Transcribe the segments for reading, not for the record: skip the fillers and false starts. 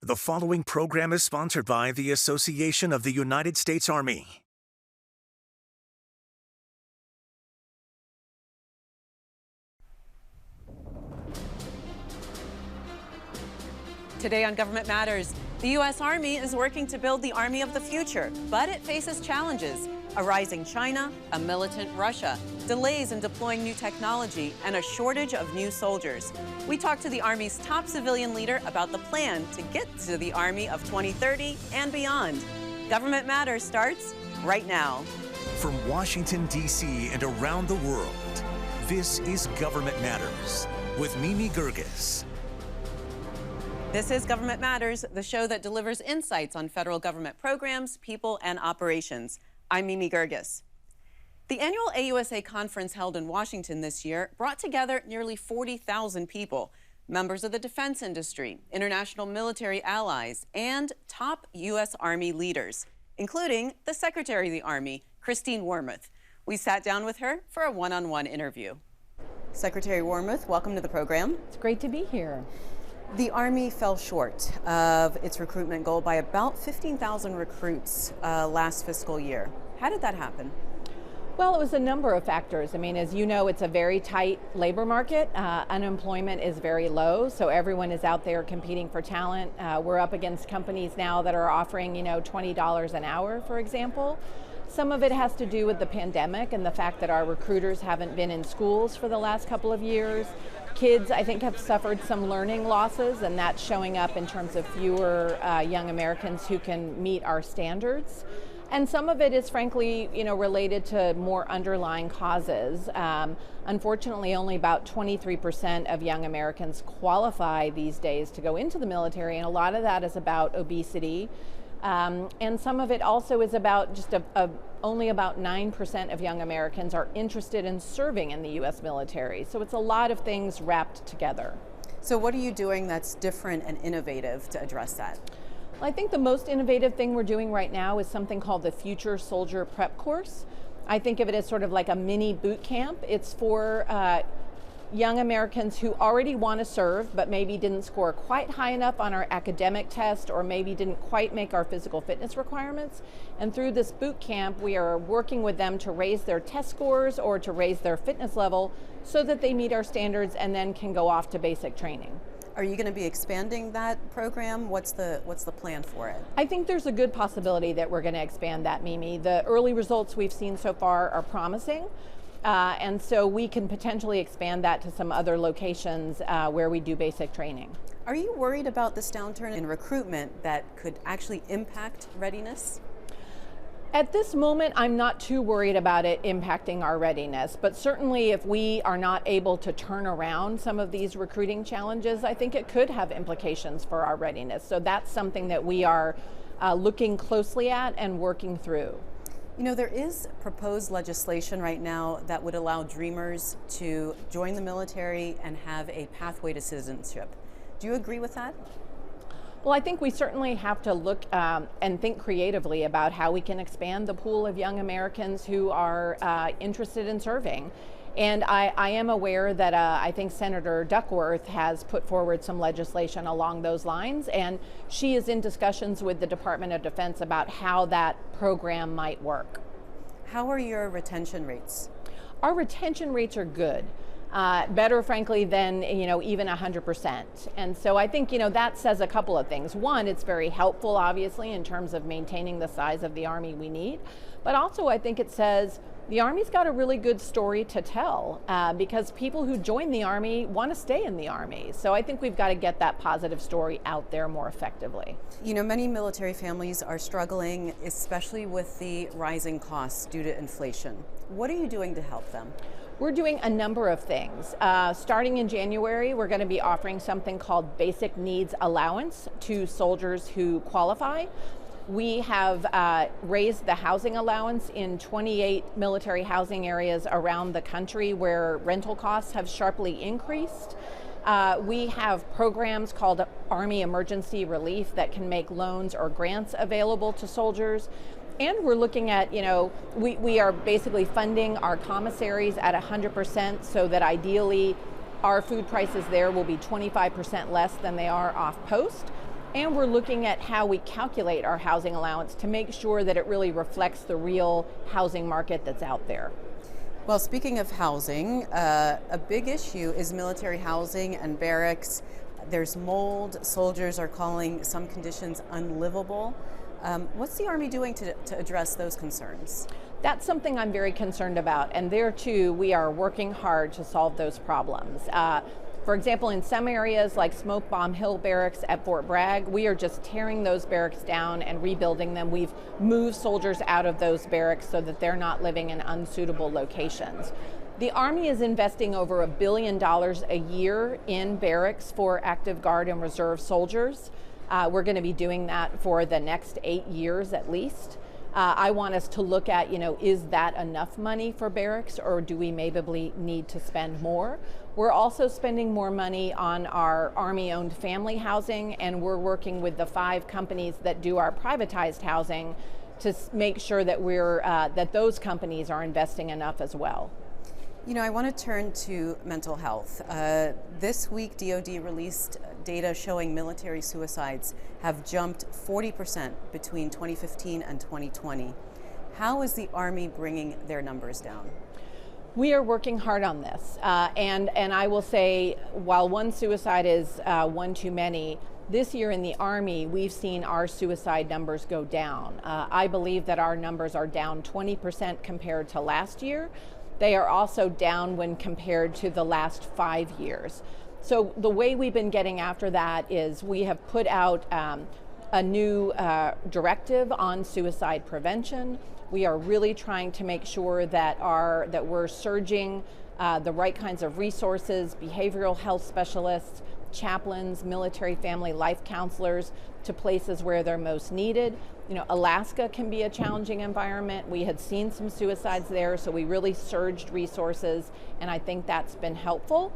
The following program is sponsored by the Association of the United States Army. Today on Government Matters, the U.S. Army is working to build the Army of the future, but it faces challenges: a rising China, a militant Russia, delays in deploying new technology, and a shortage of new soldiers. We talked to the Army's top civilian leader about the plan to get to the Army of 2030 and beyond. Government Matters starts right now. From Washington, D.C. and around the world, this is Government Matters with Mimi Geerges. This is Government Matters, the show that delivers insights on federal government programs, people, and operations. I'm Mimi Geerges. The annual AUSA conference held in Washington this year brought together nearly 40,000 people, members of the defense industry, international military allies, and top U.S. Army leaders, including the Secretary of the Army, Christine Wormuth. We sat down with her for a one-on-one interview. Secretary Wormuth, welcome to the program. It's great to be here. The Army fell short of its recruitment goal by about 15,000 recruits last fiscal year. How did that happen? Well, it was a number of factors. I mean, as you know, it's a very tight labor market. Unemployment is very low, so everyone is out there competing for talent. We're up against companies now that are offering, $20 an hour, for example. Some of it has to do with the pandemic and the fact that our recruiters haven't been in schools for the last couple of years. Kids, I think, have suffered some learning losses, and that's showing up in terms of fewer young Americans who can meet our standards. And some of it is, frankly, related to more underlying causes. Unfortunately, only about 23% of young Americans qualify these days to go into the military, and a lot of that is about obesity. And some of it also is about just only about 9% of young Americans are interested in serving in the U.S. military. So it's a lot of things wrapped together. So what are you doing that's different and innovative to address that? Well, I think the most innovative thing we're doing right now is something called the Future Soldier Prep Course. I think of it as sort of like a mini boot camp. It's for young Americans who already want to serve but maybe didn't score quite high enough on our academic test or maybe didn't quite make our physical fitness requirements. And through this boot camp, we are working with them to raise their test scores or to raise their fitness level so that they meet our standards and then can go off to basic training. Are you going to be expanding that program? What's the plan for it? I think there's a good possibility that we're going to expand that, Mimi. The early results we've seen so far are promising. And so we can potentially expand that to some other locations where we do basic training. Are you worried about this downturn in recruitment that could actually impact readiness? At this moment, I'm not too worried about it impacting our readiness, but certainly if we are not able to turn around some of these recruiting challenges, I think it could have implications for our readiness. So that's something that we are looking closely at and working through. There is proposed legislation right now that would allow Dreamers to join the military and have a pathway to citizenship. Do you agree with that? Well, I think we certainly have to look and think creatively about how we can expand the pool of young Americans who are interested in serving. And I am aware that I think Senator Duckworth has put forward some legislation along those lines, and she is in discussions with the Department of Defense about how that program might work. How are your retention rates? Our retention rates are good. Better, frankly, than even 100%. And so I think that says a couple of things. One, it's very helpful, obviously, in terms of maintaining the size of the Army we need. But also, I think it says the Army's got a really good story to tell because people who join the Army want to stay in the Army. So I think we've got to get that positive story out there more effectively. Many military families are struggling, especially with the rising costs due to inflation. What are you doing to help them? We're doing a number of things. Starting in January, we're going to be offering something called Basic Needs Allowance to soldiers who qualify. We have raised the housing allowance in 28 military housing areas around the country where rental costs have sharply increased. We have programs called Army Emergency Relief that can make loans or grants available to soldiers. And we're looking at, we are basically funding our commissaries at 100% so that ideally our food prices there will be 25% less than they are off post. And we're looking at how we calculate our housing allowance to make sure that it really reflects the real housing market that's out there. Well, speaking of housing, a big issue is military housing and barracks. There's mold. Soldiers are calling some conditions unlivable. What's the Army doing to address those concerns? That's something I'm very concerned about, and there too we are working hard to solve those problems. For example, in some areas like Smoke Bomb Hill Barracks at Fort Bragg, we are just tearing those barracks down and rebuilding them. We've moved soldiers out of those barracks so that they're not living in unsuitable locations. The Army is investing over $1 billion a year in barracks for active guard and reserve soldiers. We're going to be doing that for the next 8 years at least. I want us to look at, is that enough money for barracks, or do we maybe need to spend more? We're also spending more money on our Army-owned family housing, and we're working with the 5 companies that do our privatized housing to make sure that that those companies are investing enough as well. I want to turn to mental health. This week, DoD released data showing military suicides have jumped 40% between 2015 and 2020. How is the Army bringing their numbers down? We are working hard on this, and I will say, while one suicide is one too many, this year in the Army, we've seen our suicide numbers go down. I believe that our numbers are down 20% compared to last year. They are also down when compared to the last 5 years. So the way we've been getting after that is we have put out a new directive on suicide prevention. We are really trying to make sure that we're surging the right kinds of resources, behavioral health specialists, chaplains, military family life counselors to places where they're most needed. Alaska can be a challenging environment. We had seen some suicides there, so we really surged resources, and I think that's been helpful.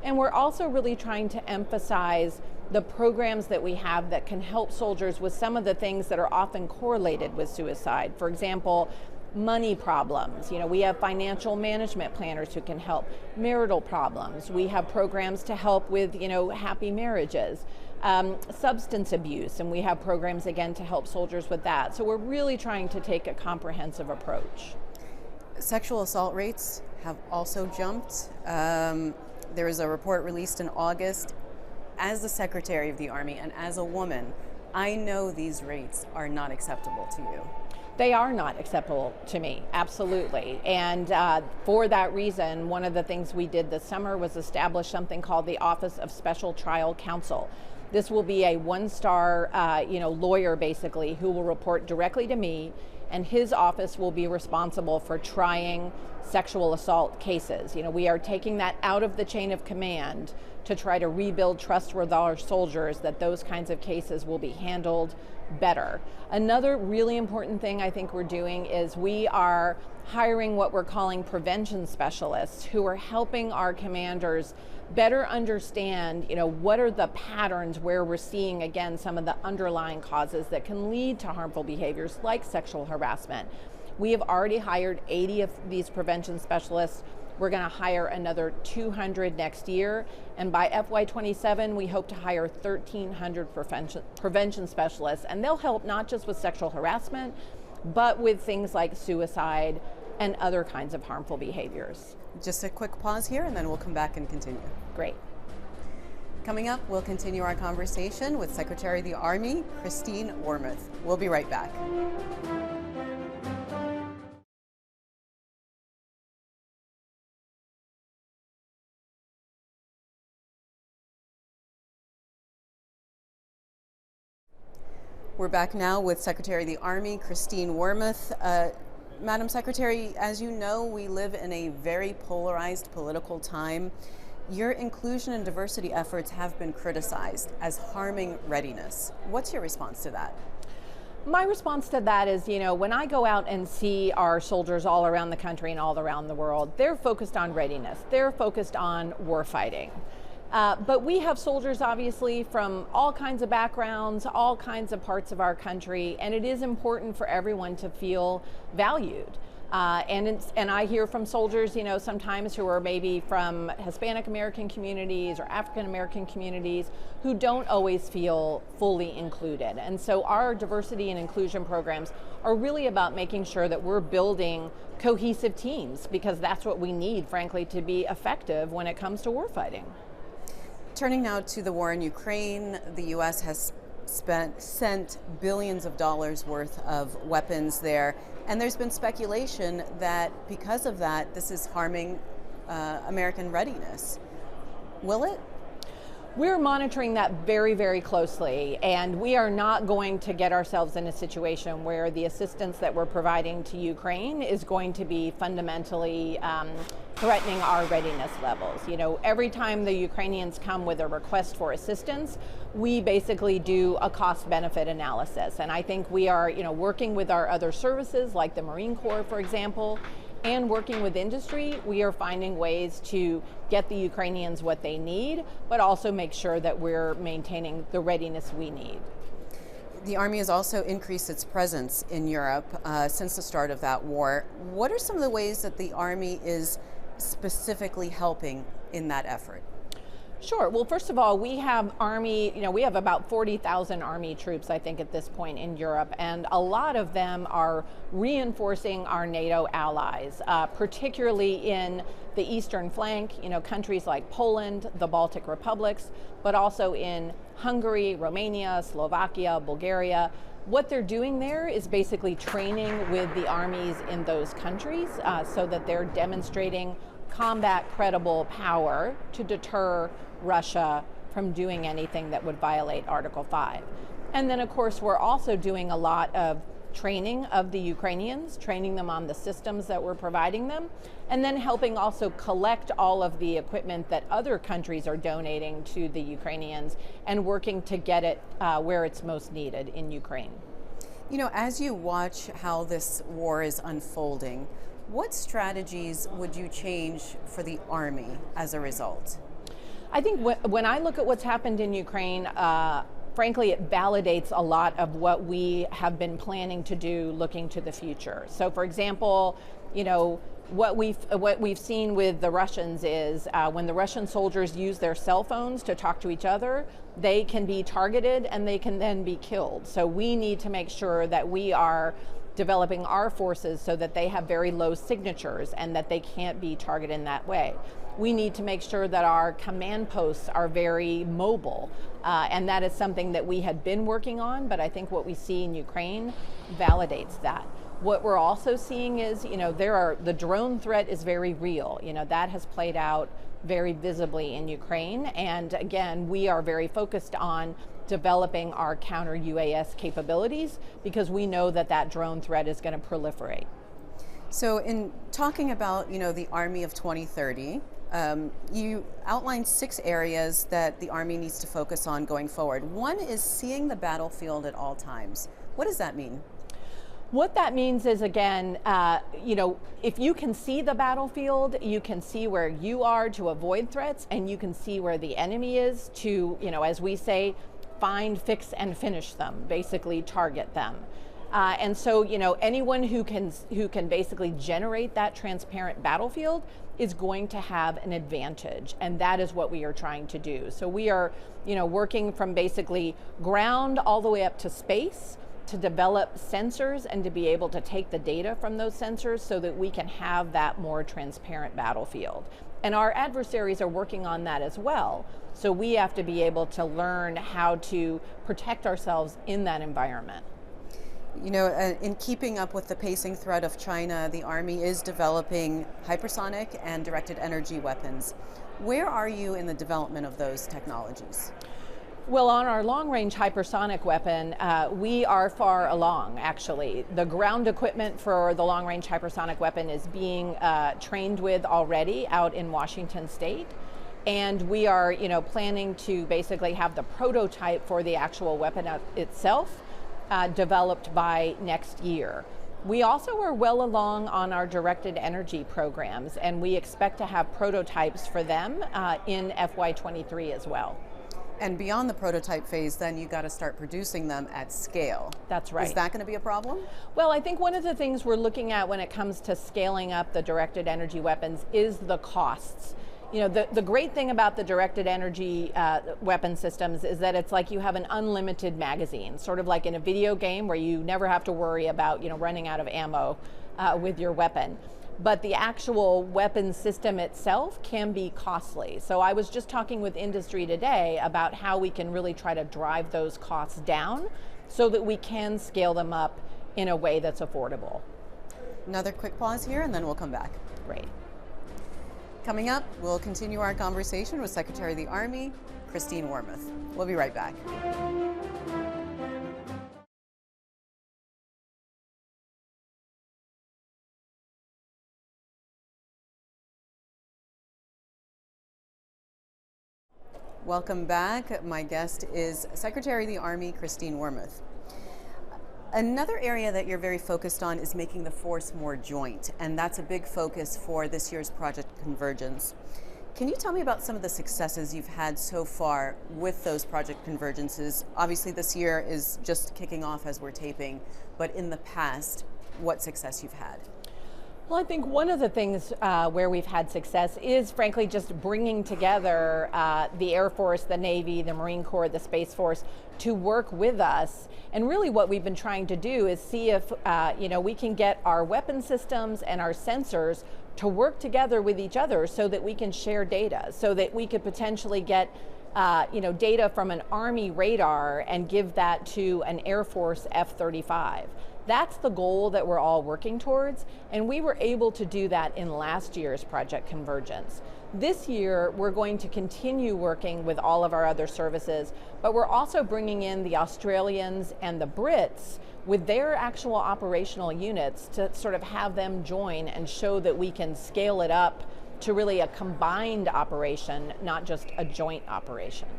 And we're also really trying to emphasize the programs that we have that can help soldiers with some of the things that are often correlated with suicide. For example, money problems. We have financial management planners who can help. Marital problems. We have programs to help with, happy marriages. Substance abuse, and we have programs again to help soldiers with that. So we're really trying to take a comprehensive approach. Sexual assault rates have also jumped. There was a report released in August. As the Secretary of the Army and as a woman, I know these rates are not acceptable to you. They are not acceptable to me, absolutely. And for that reason, one of the things we did this summer was establish something called the Office of Special Trial Counsel. This will be a one-star lawyer, basically, who will report directly to me, and his office will be responsible for trying sexual assault cases. We are taking that out of the chain of command to try to rebuild trust with our soldiers that those kinds of cases will be handled better. Another really important thing I think we're doing is we are hiring what we're calling prevention specialists who are helping our commanders better understand, what are the patterns where we're seeing, again, some of the underlying causes that can lead to harmful behaviors like sexual harassment. We have already hired 80 of these prevention specialists. We're going to hire another 200 next year, and by FY27 we hope to hire 1,300 prevention specialists, and they'll help not just with sexual harassment, but with things like suicide and other kinds of harmful behaviors. Just a quick pause here, and then we'll come back and continue. Great. Coming up, we'll continue our conversation with Secretary of the Army, Christine Wormuth. We'll be right back. We're back now with Secretary of the Army, Christine Wormuth. Madam Secretary, as you know, we live in a very polarized political time. Your inclusion and diversity efforts have been criticized as harming readiness. What's your response to that? My response to that is, when I go out and see our soldiers all around the country and all around the world, they're focused on readiness. They're focused on war fighting. But we have soldiers, obviously, from all kinds of backgrounds, all kinds of parts of our country, and it is important for everyone to feel valued. And I hear from soldiers, sometimes who are maybe from Hispanic American communities or African American communities who don't always feel fully included. And so our diversity and inclusion programs are really about making sure that we're building cohesive teams, because that's what we need, frankly, to be effective when it comes to warfighting. Turning now to the war in Ukraine, the U.S. has sent billions of dollars worth of weapons there, and there's been speculation that because of that, this is harming American readiness. Will it? We're monitoring that very, very closely, and we are not going to get ourselves in a situation where the assistance that we're providing to Ukraine is going to be fundamentally threatening our readiness levels. Every time the Ukrainians come with a request for assistance, we basically do a cost-benefit analysis. And I think we are, working with our other services, like the Marine Corps, for example, and working with industry, we are finding ways to get the Ukrainians what they need, but also make sure that we're maintaining the readiness we need. The Army has also increased its presence in Europe since the start of that war. What are some of the ways that the Army is specifically helping in that effort? Sure. Well, first of all, we have Army, we have about 40,000 Army troops, I think, at this point in Europe, and a lot of them are reinforcing our NATO allies, particularly in the eastern flank, countries like Poland, the Baltic republics, but also in Hungary, Romania, Slovakia, Bulgaria. What they're doing there is basically training with the armies in those countries so that they're demonstrating combat credible power to deter Russia from doing anything that would violate Article 5. And then, of course, we're also doing a lot of training of the Ukrainians, training them on the systems that we're providing them, and then helping also collect all of the equipment that other countries are donating to the Ukrainians and working to get it where it's most needed in Ukraine. As you watch how this war is unfolding, what strategies would you change for the Army as a result? I think when I look at what's happened in Ukraine, frankly, it validates a lot of what we have been planning to do looking to the future. So, for example, what we've seen with the Russians is when the Russian soldiers use their cell phones to talk to each other, they can be targeted and they can then be killed. So we need to make sure that we are developing our forces so that they have very low signatures and that they can't be targeted in that way. We need to make sure that our command posts are very mobile, and that is something that we had been working on, but I think what we see in Ukraine validates that. What we're also seeing is, the drone threat is very real. That has played out very visibly in Ukraine, and again, we are very focused on developing our counter UAS capabilities because we know that drone threat is going to proliferate. So in talking about, the Army of 2030, you outlined 6 areas that the Army needs to focus on going forward. One is seeing the battlefield at all times. What does that mean? What that means is, again, if you can see the battlefield, you can see where you are to avoid threats, and you can see where the enemy is to, as we say, find, fix, and finish them, basically target them. And so, anyone who can basically generate that transparent battlefield is going to have an advantage, and that is what we are trying to do. So we are, working from basically ground all the way up to space to develop sensors and to be able to take the data from those sensors so that we can have that more transparent battlefield. And our adversaries are working on that as well. So we have to be able to learn how to protect ourselves in that environment. In keeping up with the pacing threat of China, the Army is developing hypersonic and directed energy weapons. Where are you in the development of those technologies? Well, on our long-range hypersonic weapon, we are far along, actually. The ground equipment for the long-range hypersonic weapon is being trained with already out in Washington State. And we are, planning to basically have the prototype for the actual weapon itself developed by next year. We also are well along on our directed energy programs, and we expect to have prototypes for them in FY23 as well. And beyond the prototype phase, then you got to start producing them at scale. That's right. Is that going to be a problem? Well, I think one of the things we're looking at when it comes to scaling up the directed energy weapons is the costs. You know, the great thing about the directed energy weapon systems is that it's like you have an unlimited magazine, sort of like in a video game where you never have to worry about, you know, running out of ammo with your weapon. But the actual weapon system itself can be costly. So I was just talking with industry today about how we can really try to drive those costs down so that we can scale them up in a way that's affordable. Another quick pause here and then we'll come back. Great. Coming up, we'll continue our conversation with Secretary of the Army, Christine Wormuth. We'll be right back. Welcome back. My guest is Secretary of the Army, Christine Wormuth. Another area that you're very focused on is making the force more joint, and that's a big focus for this year's Project Convergence. Can you tell me about some of the successes you've had so far with those Project Convergences? Obviously this year is just kicking off as we're taping, but in the past, what success you've had? Well, I think one of the things where we've had success is, frankly, just bringing together the Air Force, the Navy, the Marine Corps, the Space Force to work with us. And really what we've been trying to do is see if we can get our weapon systems and our sensors to work together with each other so that we can share data, so that we could potentially get data from an Army radar and give that to an Air Force F-35. That's the goal that we're all working towards, and we were able to do that in last year's Project Convergence. This year, we're going to continue working with all of our other services, but we're also bringing in the Australians and the Brits with their actual operational units to sort of have them join and show that we can scale it up to really a combined operation, not just a joint operation.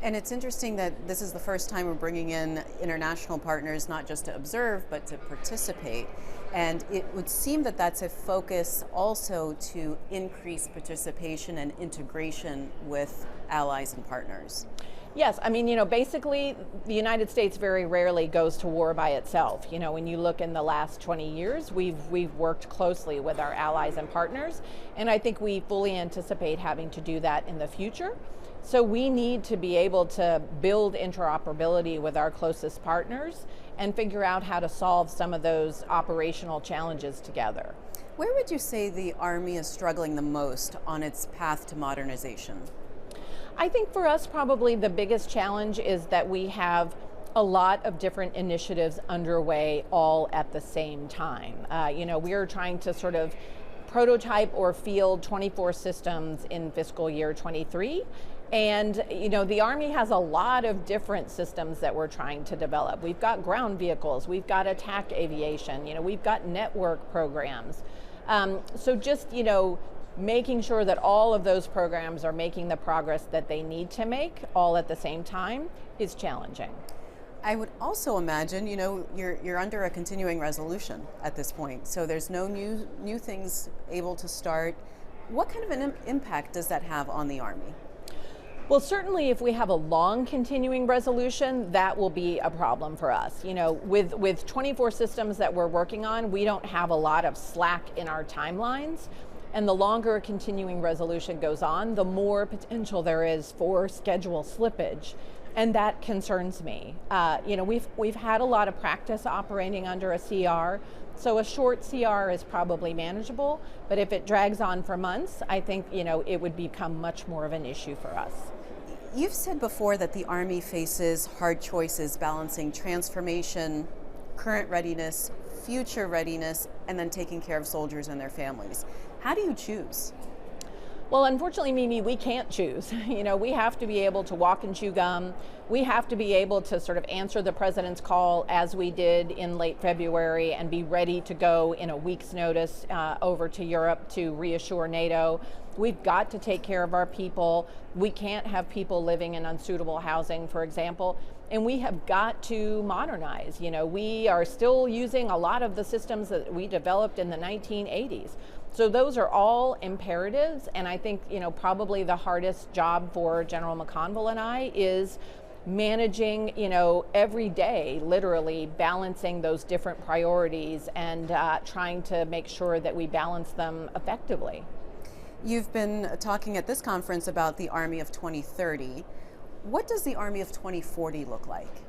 And it's interesting that this is the first time we're bringing in international partners, not just to observe, but to participate. And it would seem that that's a focus also to increase participation and integration with allies and partners. Yes, I mean, basically the United States very rarely goes to war by itself. When you look in the last 20 years, we've worked closely with our allies and partners, and I think we fully anticipate having to do that in the future. So we need to be able to build interoperability with our closest partners and figure out how to solve some of those operational challenges together. Where would you say the Army is struggling the most on its path to modernization? I think for us, probably the biggest challenge is that we have a lot of different initiatives underway all at the same time. We are trying to sort of prototype or field 24 systems in fiscal year 23. And the Army has a lot of different systems that we're trying to develop. We've got ground vehicles, we've got attack aviation, we've got network programs. So just making sure that all of those programs are making the progress that they need to make all at the same time is challenging. I would also imagine, you're under a continuing resolution at this point, so there's no new things able to start. What kind of an impact does that have on the Army? Well, certainly if we have a long continuing resolution, that will be a problem for us. With 24 systems that we're working on, we don't have a lot of slack in our timelines. And the longer a continuing resolution goes on, the more potential there is for schedule slippage. And that concerns me. We've had a lot of practice operating under a CR, so a short CR is probably manageable, but if it drags on for months, I think it would become much more of an issue for us. You've said before that the Army faces hard choices balancing transformation, current readiness, future readiness, and then taking care of soldiers and their families. How do you choose? Well, unfortunately, Mimi, we can't choose. We have to be able to walk and chew gum. We have to be able to sort of answer the president's call as we did in late February and be ready to go in a week's notice over to Europe to reassure NATO. We've got to take care of our people. We can't have people living in unsuitable housing, for example. And we have got to modernize. We are still using a lot of the systems that we developed in the 1980s. So those are all imperatives, and I think, probably the hardest job for General McConville and I is managing, every day, literally balancing those different priorities and trying to make sure that we balance them effectively. You've been talking at this conference about the Army of 2030. What does the Army of 2040 look like?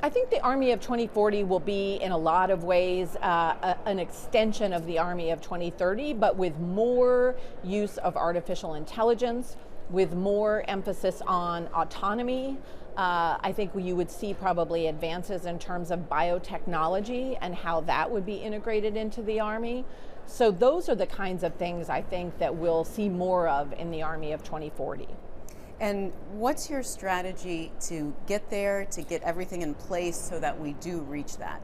I think the Army of 2040 will be, in a lot of ways, an extension of the Army of 2030, but with more use of artificial intelligence, with more emphasis on autonomy. I think you would see probably advances in terms of biotechnology and how that would be integrated into the Army. So those are the kinds of things I think that we'll see more of in the Army of 2040. And what's your strategy to get there, to get everything in place so that we do reach that?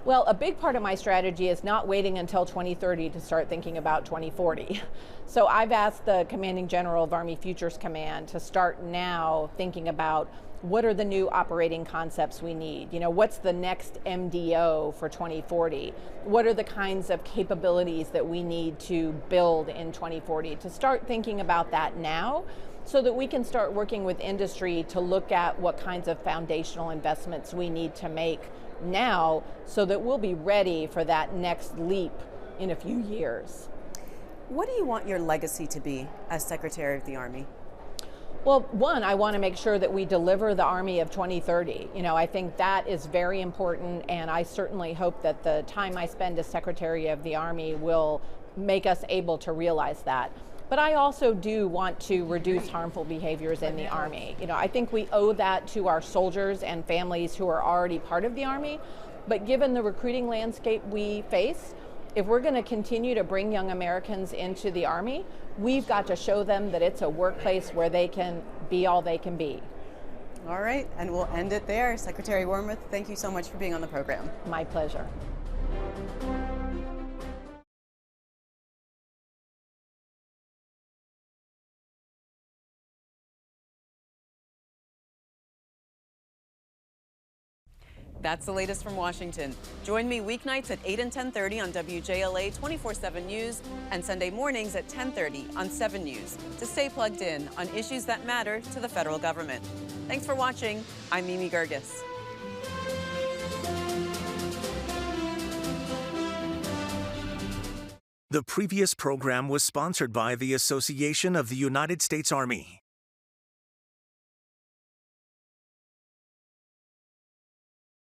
Well, a big part of my strategy is not waiting until 2030 to start thinking about 2040. So I've asked the Commanding General of Army Futures Command to start now thinking about what are the new operating concepts we need? What's the next MDO for 2040? What are the kinds of capabilities that we need to build in 2040? To start thinking about that now, so that we can start working with industry to look at what kinds of foundational investments we need to make now so that we'll be ready for that next leap in a few years. What do you want your legacy to be as Secretary of the Army? Well, one, I want to make sure that we deliver the Army of 2030. I think that is very important, and I certainly hope that the time I spend as Secretary of the Army will make us able to realize that. But I also do want to reduce harmful behaviors in the Army. I think we owe that to our soldiers and families who are already part of the Army. But given the recruiting landscape we face, if we're going to continue to bring young Americans into the Army, we've got to show them that it's a workplace where they can be all they can be. All right, and we'll end it there. Secretary Wormuth, thank you so much for being on the program. My pleasure. That's the latest from Washington. Join me weeknights at 8 and 10:30 on WJLA 24/7 News and Sunday mornings at 10:30 on 7 News to stay plugged in on issues that matter to the federal government. Thanks for watching. I'm Mimi Geerges. The previous program was sponsored by the Association of the United States Army.